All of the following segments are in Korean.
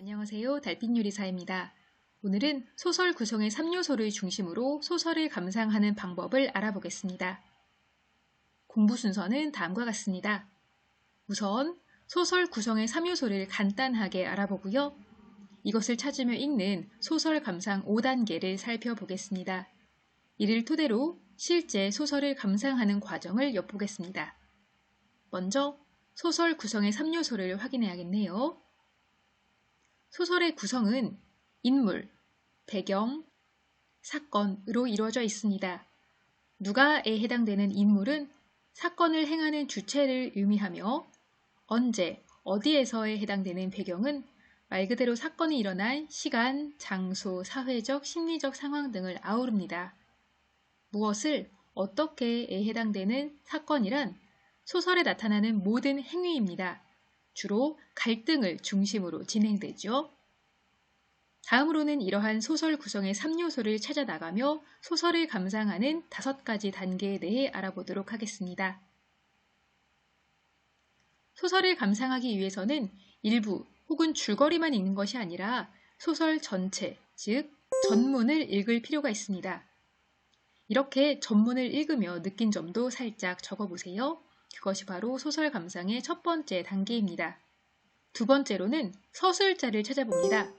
안녕하세요. 달빛요리사입니다. 오늘은 소설 구성의 3요소를 중심으로 소설을 감상하는 방법을 알아보겠습니다. 공부 순서는 다음과 같습니다. 우선 소설 구성의 3요소를 간단하게 알아보고요. 이것을 찾으며 읽는 소설 감상 5단계를 살펴보겠습니다. 이를 토대로 실제 소설을 감상하는 과정을 엿보겠습니다. 먼저 소설 구성의 3요소를 확인해야겠네요. 소설의 구성은 인물, 배경, 사건으로 이루어져 있습니다. 누가에 해당되는 인물은 사건을 행하는 주체를 의미하며 언제, 어디에서에 해당되는 배경은 말 그대로 사건이 일어난 시간, 장소, 사회적, 심리적 상황 등을 아우릅니다. 무엇을, 어떻게에 해당되는 사건이란 소설에 나타나는 모든 행위입니다. 주로 갈등을 중심으로 진행되죠. 다음으로는 이러한 소설 구성의 3요소를 찾아 나가며 소설을 감상하는 5가지 단계에 대해 알아보도록 하겠습니다. 소설을 감상하기 위해서는 일부 혹은 줄거리만 읽는 것이 아니라 소설 전체, 즉 전문을 읽을 필요가 있습니다. 이렇게 전문을 읽으며 느낀 점도 살짝 적어보세요. 그것이 바로 소설 감상의 첫 번째 단계입니다. 두 번째로는 서술자를 찾아봅니다.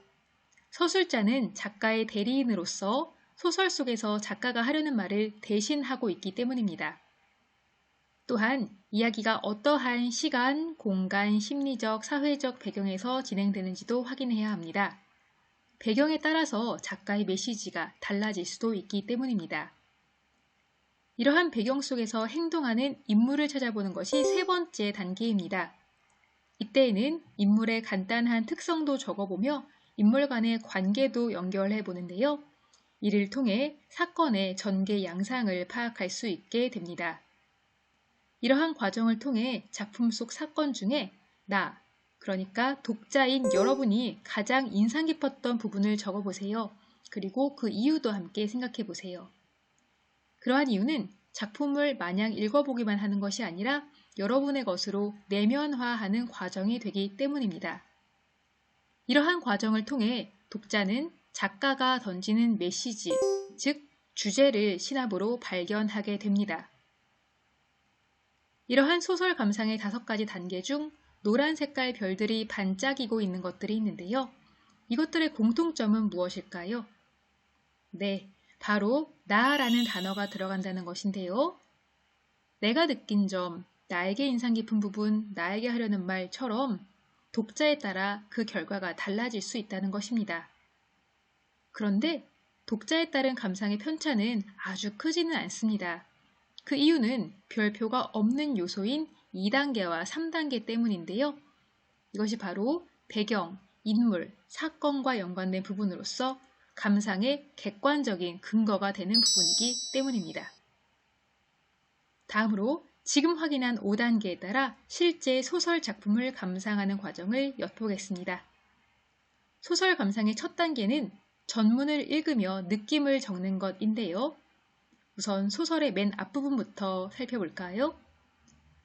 서술자는 작가의 대리인으로서 소설 속에서 작가가 하려는 말을 대신하고 있기 때문입니다. 또한 이야기가 어떠한 시간, 공간, 심리적, 사회적 배경에서 진행되는지도 확인해야 합니다. 배경에 따라서 작가의 메시지가 달라질 수도 있기 때문입니다. 이러한 배경 속에서 행동하는 인물을 찾아보는 것이 세 번째 단계입니다. 이때에는 인물의 간단한 특성도 적어보며 인물 간의 관계도 연결해 보는데요. 이를 통해 사건의 전개 양상을 파악할 수 있게 됩니다. 이러한 과정을 통해 작품 속 사건 중에 나, 그러니까 독자인 여러분이 가장 인상 깊었던 부분을 적어보세요. 그리고 그 이유도 함께 생각해 보세요. 그러한 이유는 작품을 마냥 읽어보기만 하는 것이 아니라 여러분의 것으로 내면화하는 과정이 되기 때문입니다. 이러한 과정을 통해 독자는 작가가 던지는 메시지, 즉 주제를 시나브로 발견하게 됩니다. 이러한 소설 감상의 5가지 단계 중 노란 색깔 별들이 반짝이고 있는 것들이 있는데요. 이것들의 공통점은 무엇일까요? 네, 바로 나라는 단어가 들어간다는 것인데요. 내가 느낀 점, 나에게 인상 깊은 부분, 나에게 하려는 말처럼 독자에 따라 그 결과가 달라질 수 있다는 것입니다. 그런데 독자에 따른 감상의 편차는 아주 크지는 않습니다. 그 이유는 별표가 없는 요소인 2단계와 3단계 때문인데요. 이것이 바로 배경, 인물, 사건과 연관된 부분으로서 감상의 객관적인 근거가 되는 부분이기 때문입니다. 다음으로 지금 확인한 5단계에 따라 실제 소설 작품을 감상하는 과정을 엿보겠습니다. 소설 감상의 첫 단계는 전문을 읽으며 느낌을 적는 것인데요. 우선 소설의 맨 앞부분부터 살펴볼까요?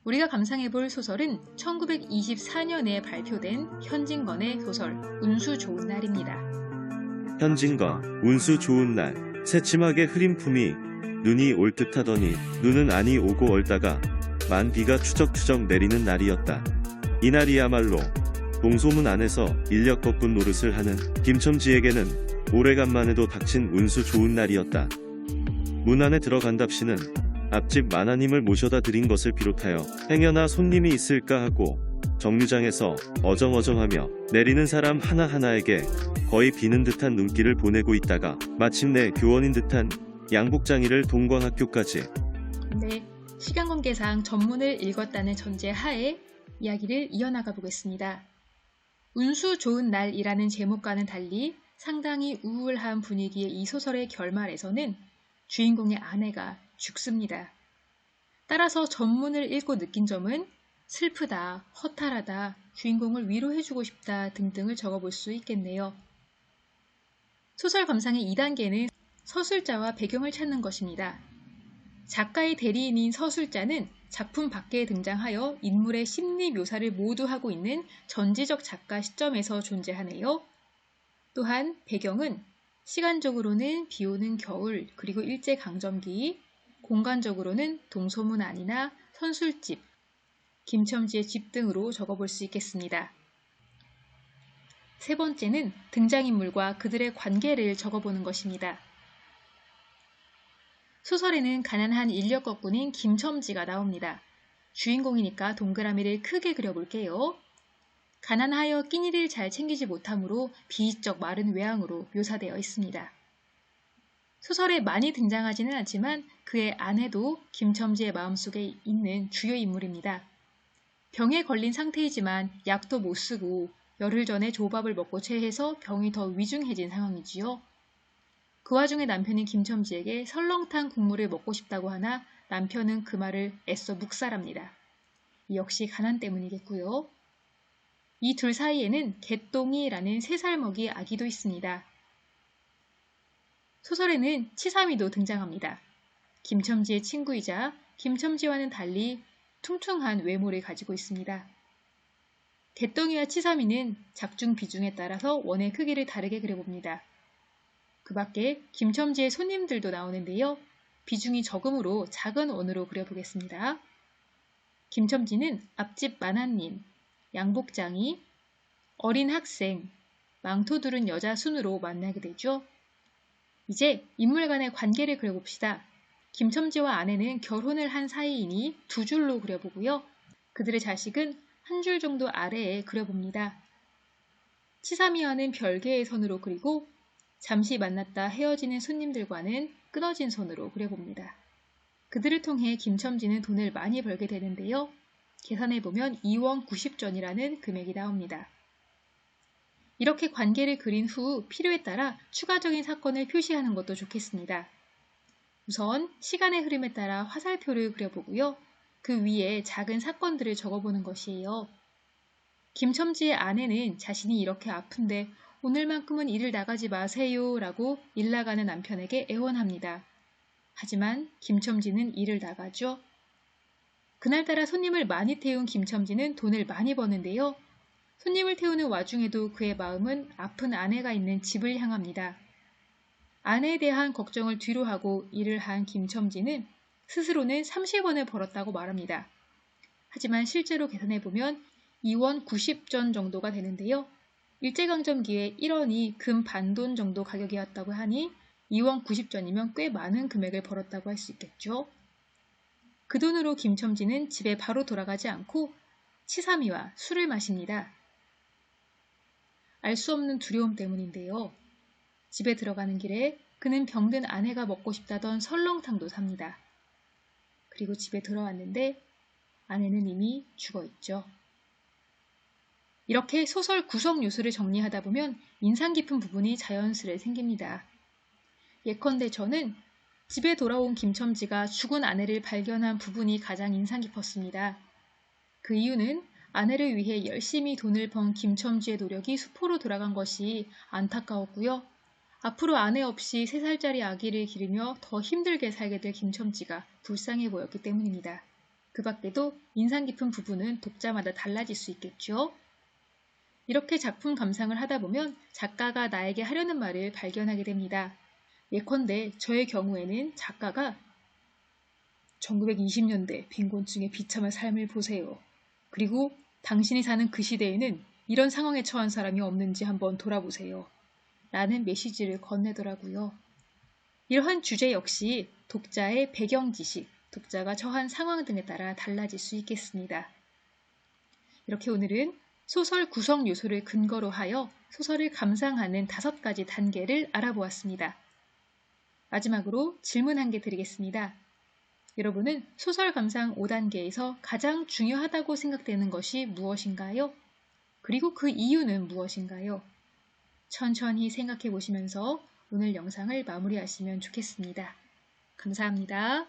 우리가 감상해볼 소설은 1924년에 발표된 현진건의 소설 운수 좋은 날입니다. 현진건, 운수 좋은 날, 새침하게 흐린 품이 눈이 올 듯하더니 눈은 아니 오고 얼다가 만 비가 추적추적 내리는 날이었다. 이날이야말로 동소문 안에서 인력 거꾼 노릇을 하는 김첨지에게는 오래간만에도 닥친 운수 좋은 날이었다. 문 안에 들어간답시는 앞집 마나님을 모셔다 드린 것을 비롯하여 행여나 손님이 있을까 하고 정류장에서 어정어정하며 내리는 사람 하나하나에게 거의 비는 듯한 눈길을 보내고 있다가 마침내 교원인 듯한 양복장이를 동광학교까지. 네, 시간 관계상 전문을 읽었다는 전제 하에 이야기를 이어나가 보겠습니다. 운수 좋은 날이라는 제목과는 달리 상당히 우울한 분위기의 이 소설의 결말에서는 주인공의 아내가 죽습니다. 따라서 전문을 읽고 느낀 점은 슬프다, 허탈하다, 주인공을 위로해주고 싶다 등등을 적어볼 수 있겠네요. 소설 감상의 2단계는 서술자와 배경을 찾는 것입니다. 작가의 대리인인 서술자는 작품 밖에 등장하여 인물의 심리 묘사를 모두 하고 있는 전지적 작가 시점에서 존재하네요. 또한 배경은 시간적으로는 비오는 겨울 그리고 일제강점기, 공간적으로는 동소문 안이나 선술집, 김첨지의 집 등으로 적어볼 수 있겠습니다. 세 번째는 등장인물과 그들의 관계를 적어보는 것입니다. 소설에는 가난한 인력거꾼인 김첨지가 나옵니다. 주인공이니까 동그라미를 크게 그려볼게요. 가난하여 끼니를 잘 챙기지 못하므로 비이적 마른 외양으로 묘사되어 있습니다. 소설에 많이 등장하지는 않지만 그의 아내도 김첨지의 마음속에 있는 주요 인물입니다. 병에 걸린 상태이지만 약도 못 쓰고 열흘 전에 조밥을 먹고 체해서 병이 더 위중해진 상황이지요. 그 와중에 남편인 김첨지에게 설렁탕 국물을 먹고 싶다고 하나 남편은 그 말을 애써 묵살합니다. 역시 가난 때문이겠고요. 이 둘 사이에는 개똥이라는 3살 먹이 아기도 있습니다. 소설에는 치삼이도 등장합니다. 김첨지의 친구이자 김첨지와는 달리 퉁퉁한 외모를 가지고 있습니다. 개똥이와 치삼이는 작중 비중에 따라서 원의 크기를 다르게 그려봅니다. 그 밖에 김첨지의 손님들도 나오는데요. 비중이 적으므로 작은 원으로 그려보겠습니다. 김첨지는 앞집 만화님, 양복장이, 어린 학생, 망토 두른 여자 순으로 만나게 되죠. 이제 인물 간의 관계를 그려봅시다. 김첨지와 아내는 결혼을 한 사이이니 2줄로 그려보고요. 그들의 자식은 1줄 정도 아래에 그려봅니다. 치삼이와는 별개의 선으로 그리고 잠시 만났다 헤어지는 손님들과는 끊어진 선으로 그려봅니다. 그들을 통해 김첨지는 돈을 많이 벌게 되는데요. 계산해보면 2원 90전이라는 금액이 나옵니다. 이렇게 관계를 그린 후 필요에 따라 추가적인 사건을 표시하는 것도 좋겠습니다. 우선 시간의 흐름에 따라 화살표를 그려보고요. 그 위에 작은 사건들을 적어보는 것이에요. 김첨지의 아내는 자신이 이렇게 아픈데 오늘만큼은 일을 나가지 마세요 라고 일 나가는 남편에게 애원합니다. 하지만 김첨지는 일을 나가죠. 그날따라 손님을 많이 태운 김첨지는 돈을 많이 버는데요. 손님을 태우는 와중에도 그의 마음은 아픈 아내가 있는 집을 향합니다. 아내에 대한 걱정을 뒤로하고 일을 한 김첨지는 스스로는 30원을 벌었다고 말합니다. 하지만 실제로 계산해보면 2원 90전 정도가 되는데요. 일제강점기에 1원이 금 반돈 정도 가격이었다고 하니 2원 90전이면 꽤 많은 금액을 벌었다고 할 수 있겠죠. 그 돈으로 김첨지는 집에 바로 돌아가지 않고 치삼이와 술을 마십니다. 알 수 없는 두려움 때문인데요. 집에 들어가는 길에 그는 병든 아내가 먹고 싶다던 설렁탕도 삽니다. 그리고 집에 들어왔는데 아내는 이미 죽어있죠. 이렇게 소설 구성 요소를 정리하다 보면 인상 깊은 부분이 자연스레 생깁니다. 예컨대 저는 집에 돌아온 김첨지가 죽은 아내를 발견한 부분이 가장 인상 깊었습니다. 그 이유는 아내를 위해 열심히 돈을 번 김첨지의 노력이 수포로 돌아간 것이 안타까웠고요. 앞으로 아내 없이 3살짜리 아기를 기르며 더 힘들게 살게 될 김첨지가 불쌍해 보였기 때문입니다. 그 밖에도 인상 깊은 부분은 독자마다 달라질 수 있겠죠. 이렇게 작품 감상을 하다 보면 작가가 나에게 하려는 말을 발견하게 됩니다. 예컨대 저의 경우에는 작가가 1920년대 빈곤층의 비참한 삶을 보세요. 그리고 당신이 사는 그 시대에는 이런 상황에 처한 사람이 없는지 한번 돌아보세요. 라는 메시지를 건네더라고요. 이러한 주제 역시 독자의 배경 지식, 독자가 처한 상황 등에 따라 달라질 수 있겠습니다. 이렇게 오늘은 소설 구성 요소를 근거로 하여 소설을 감상하는 5가지 단계를 알아보았습니다. 마지막으로 질문 한 개 드리겠습니다. 여러분은 소설 감상 5단계에서 가장 중요하다고 생각되는 것이 무엇인가요? 그리고 그 이유는 무엇인가요? 천천히 생각해 보시면서 오늘 영상을 마무리하시면 좋겠습니다. 감사합니다.